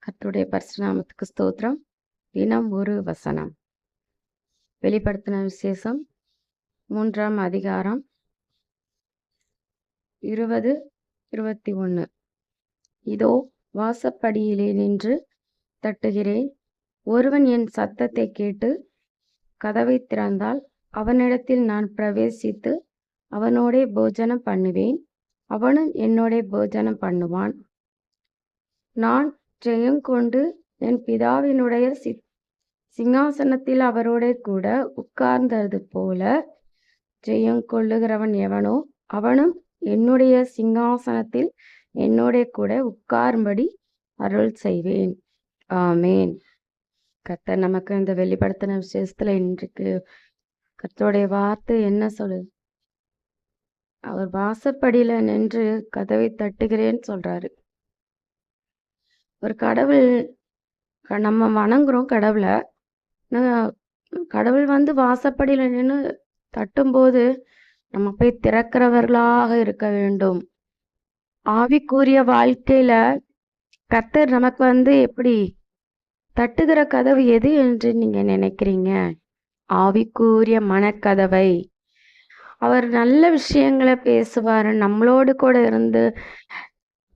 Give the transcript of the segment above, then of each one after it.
கர்த்தருடைய பரிசுநாமத்துக்கு ஸ்தோத்திரம். தினம் ஒரு வசனம். வெளிப்படுத்தின விசேஷம் 3ஆம் அதிகாரம் 20-21. இதோ வாசற்படியிலே நின்று தட்டுகிறேன். ஒருவன் என் சத்தத்தை கேட்டு கதவை திறந்தால் அவனிடத்தில் நான் பிரவேசித்து அவனோடே போஜனம் பண்ணுவேன், அவனும் என்னோடே போஜனம் பண்ணுவான். நான் ஜெயங்கொண்டு என் பிதாவினுடைய சிங்காசனத்தில் அவரோட கூட உட்கார்ந்தது போல ஜெயங்கொள்ளுகிறவன் எவனோ அவனும் என்னுடைய சிங்காசனத்தில் என்னோட கூட உட்காரும்படி அருள் செய்வேன். ஆமேன். கர்த்தர் நமக்கு இந்த வெளிப்படுத்தின விசேஷத்துல இன்றைக்கு கர்த்தருடைய வார்த்தை என்ன சொல்லுது? அவர் வாசப்படியில நின்று கதவை தட்டுகிறேன்னு சொல்றாரு. ஒரு கடவுள், நம்ம வணங்குறோம் கடவுளை. கடவுள் வந்து வாசப்படியில நின்று தட்டும்போது நம்ம போய் திறக்கிறவர்களாக இருக்க வேண்டும். ஆவிக்குரிய வாழ்க்கையில கர்த்தர் நமக்கு வந்து எப்படி தட்டுகிற கதவு எது என்று நீங்க நினைக்கிறீங்க? ஆவிக்குரிய மனக்கதவை. அவர் நல்ல விஷயங்களை பேசுவார், நம்மளோடு கூட இருந்து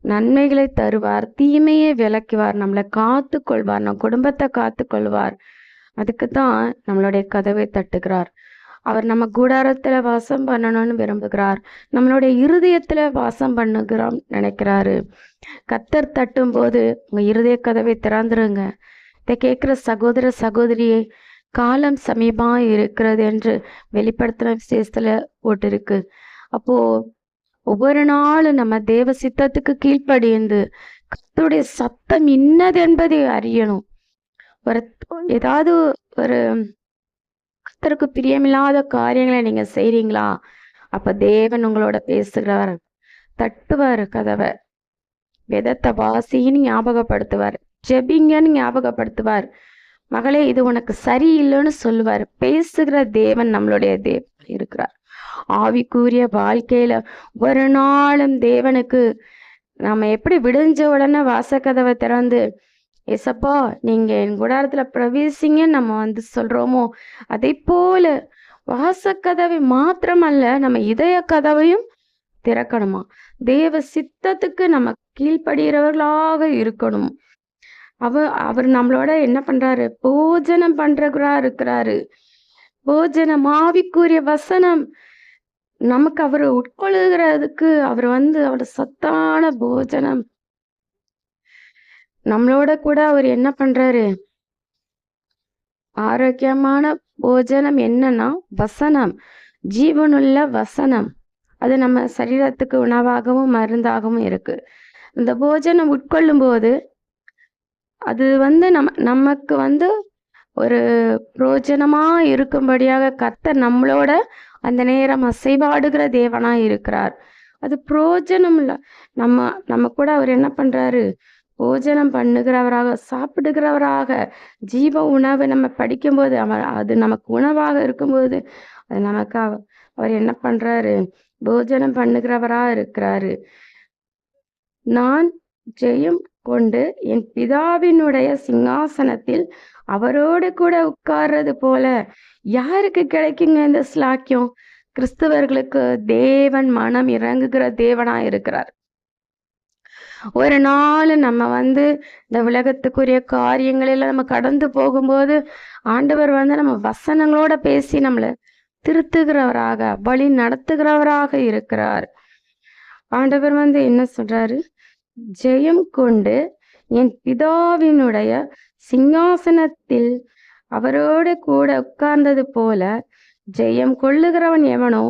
நன்மைகளை தருவார், தீமையை விலக்குவார், நம்மளை காத்து கொள்வார், நம்ம குடும்பத்தை காத்து கொள்வார். அதுக்கு தான் நம்மளுடைய கதவை தட்டுகிறார். அவர் நம்ம கூடாரத்துல வாசம் பண்ணணும்னு விரும்புகிறார். நம்மளுடைய இருதயத்துல வாசம் பண்ணுகிறோம் நினைக்கிறாரு. கர்த்தர் தட்டும் போது உங்க இருதய கதவை திறந்துருங்க. இதை கேட்கிற சகோதர சகோதரியே, காலம் சமீபமா இருக்கிறது என்று வெளிப்படுத்தின விசேஷத்துல போட்டிருக்கு. அப்போ ஒவ்வொரு நாளும் நம்ம தேவ சித்தத்துக்கு கீழ்ப்படிந்து கர்த்தருடைய சத்தம் இன்னது என்பதை அறியணும். ஏதாவது ஒரு கர்த்தருக்கு பிரியமில்லாத காரியங்களை நீங்க செய்றீங்களா? அப்ப தேவன் உங்களோட பேசுகிறவர், தட்டுவார் கதவை. வேதத்தை வாசின்னு ஞாபகப்படுத்துவார், ஜெபிங்கன்னு ஞாபகப்படுத்துவார். மகளே, இது உனக்கு சரியில்லைன்னு சொல்லுவார். பேசுகிற தேவன் நம்மளுடைய தேவன் இருக்கிறார். ஆவிக்குரிய வாழ்க்கையில ஒரு நாளும் தேவனுக்கு நம்ம எப்படி விடிஞ்ச உடனே வாசக்கதவை திறந்து ஏசப்பா நீங்க என் கூடாரத்துல பிரவேசிங்கன்னு நம்ம வந்து சொல்றோமோ, அதே போல வாசக்கதவை மாத்திரமல்ல, நம்ம இதய கதவையும் திறக்கணுமா. தேவ சித்தத்துக்கு நம்ம கீழ்ப்படுகிறவர்களாக இருக்கணும். அவர் நம்மளோட என்ன பண்றாரு? போஜனம் பண்றவரா இருக்கிறாரு. போஜனம், ஆவிக்குரிய வசனம் நமக்கு அவர் உட்கொள்ளுகிறதுக்கு அவர் வந்து அவரோட சத்தான போஜனம் நம்மளோட கூட அவர் என்ன பண்றாரு? ஆரோக்கியமான போஜனம் என்னன்னா வசனம், ஜீவனுள்ள வசனம். அது நம்ம சரீரத்துக்கு உணவாகவும் மருந்தாகவும் இருக்கு. இந்த போஜனம் உட்கொள்ளும் போது அது வந்து நமக்கு வந்து ஒரு பிரோஜனமா இருக்கும்படியாக கர்த்தர் நம்மளோட அந்த நேரம் அசைவாடுகிற தேவனா இருக்கிறார். அது பிரோஜனம் இல்லை. நம்ம கூட அவர் என்ன பண்றாரு? போஜனம் பண்ணுகிறவராக, சாப்பிடுகிறவராக, ஜீவ உணவு நம்ம படிக்கும்போது அது நமக்கு உணவாக இருக்கும்போது அது நமக்கு அவர் என்ன பண்றாரு? போஜனம் பண்ணுகிறவரா இருக்கிறாரு. நான் ஜெயம் கொண்டு என் பிதாவினுடைய சிங்காசனத்தில் அவரோடு கூட உட்கார்றது போல யாருக்கு கிடைக்குங்க இந்த ஸ்லாக்கியம்? கிறிஸ்தவர்களுக்கு தேவன் மனம் இறங்குகிற தேவனா இருக்கிறார். ஒரு நாள் நம்ம வந்து இந்த உலகத்துக்குரிய காரியங்களில நம்ம கடந்து போகும்போது ஆண்டவர் வந்து நம்ம வசனங்களோட பேசி நம்மளை திருத்துகிறவராக, வழி நடத்துகிறவராக இருக்கிறார். ஆண்டவர் வந்து என்ன சொல்றாரு? ஜெயம் கொண்டு என் பிதாவினுடைய சிங்காசனத்தில் அவரோடு கூட உட்கார்ந்தது போல ஜெயம் கொள்ளுகிறவன் எவனோ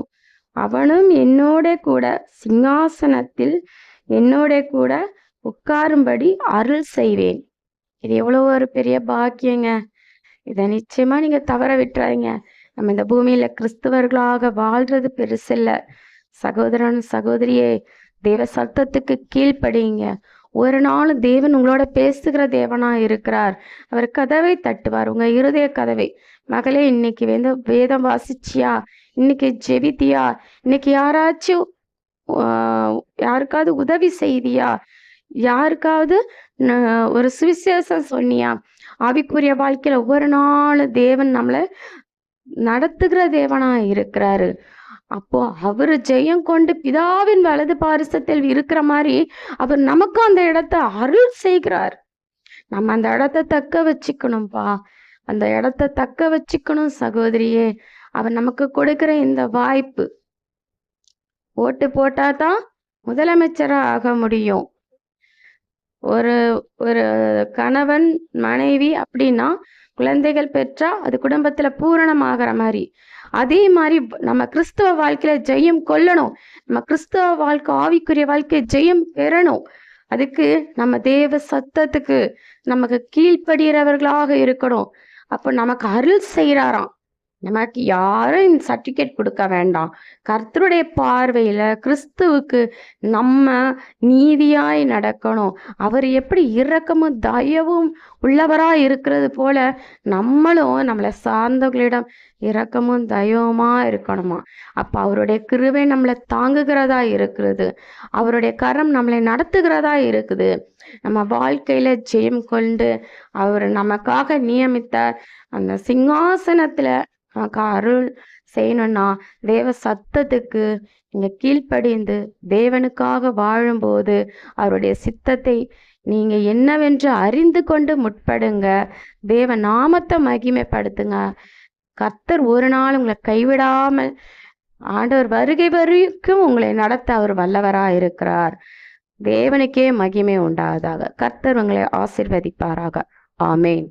அவனும் என்னோட கூட சிங்காசனத்தில் என்னோட கூட உட்காரும்படி அருள் செய்வேன். இது எவ்வளவு ஒரு பெரிய பாக்கியங்க. இதை நிச்சயமா நீங்க தவற விட்டுறாதீங்க. நம்ம இந்த பூமியில கிறிஸ்தவர்களாக வாழ்றது பெருசில்ல. சகோதரன் சகோதரியே, தேவ சத்தத்துக்கு கீழ்ப்படிங்க. ஒரு நாள் தேவன் உங்களோட பேசுகிற தேவனா இருக்கிறார். அவர் கதவை தட்டுவார், உங்க இருதய கதவை. மகளே, இன்னைக்கு வேதம் வாசிச்சியா? இன்னைக்கு ஜெபித்தியா? இன்னைக்கு யாருக்காவது உதவி செய்தியா? யாருக்காவது ஒரு சுவிசேஷம் சொன்னியா? ஆவிக்குரிய வாழ்க்கையில ஒவ்வொரு நாளும் தேவன் நம்மளை நடத்துகிற தேவனா இருக்கிறாரு. அப்போ அவரு ஜெயம் கொண்டு பிதாவின் வலது பாரிசத்தில் இருக்கிற மாதிரி அவர் நமக்கும் அந்த இடத்தை அருள் செய்கிறார். நம்ம அந்த இடத்த தக்க வச்சுக்கணும்பா. அந்த இடத்த தக்க வச்சுக்கணும் சகோதரியே. அவர் நமக்கு கொடுக்கிற இந்த வாய்ப்பு, ஓட்டு போட்டா தான் முதலமைச்சரா ஆக முடியும். ஒரு ஒரு கணவன் மனைவி அப்படின்னா குழந்தைகள் பெற்றா அது குடும்பத்துல பூரணமாகிற மாதிரி, அதே மாதிரி நம்ம கிறிஸ்தவ வாழ்க்கையில ஜெயம் கொள்ளணும். நம்ம கிறிஸ்தவ வாழ்க்கை, ஆவிக்குரிய வாழ்க்கை ஜெயம் பெறணும். அதுக்கு நம்ம தேவ சத்தத்துக்கு நமக்கு கீழ்ப்படுகிறவர்களாக இருக்கணும். அப்போ நமக்கு அருள் செய்கிறாராம். நமக்கு யாரும் சர்டிஃபிகேட் கொடுக்க வேண்டாம். கர்த்தருடைய பார்வையில கிறிஸ்துவுக்கு நம்ம நீதியாய் நடக்கணும். அவர் எப்படி இரக்கமும் தயவும் உள்ளவராய் இருக்கிறது போல நம்மளும் நம்மளை சார்ந்தவர்களிடம் இரக்கமும் தயவுமா இருக்கணுமா. அப்ப அவருடைய கிருபை நம்மளை தாங்குகிறதா இருக்கிறது. அவருடைய கரம் நம்மளை நடத்துகிறதா இருக்குது. நம்ம வாழ்க்கையில ஜெயம் கொண்டு அவர் நமக்காக நியமித்த அந்த சிங்காசனத்துல நமக்கு அருள் செய்யணும்னா தேவ சத்தத்துக்கு நீங்க கீழ்ப்படிந்து தேவனுக்காக வாழும்போது அவருடைய சித்தத்தை நீங்க என்னவென்று அறிந்து கொண்டு முற்படுங்க. தேவ நாமத்தை மகிமைப்படுத்துங்க. கர்த்தர் ஒரு நாள் உங்களை கைவிடாமல் ஆண்டவர் வருகை வரைக்கும் உங்களை நடத்த அவர் வல்லவராக இருக்கிறார். தேவனுக்கே மகிமை உண்டாவதாக. கர்த்தர் உங்களை ஆசீர்வதிப்பாராக. ஆமேன்.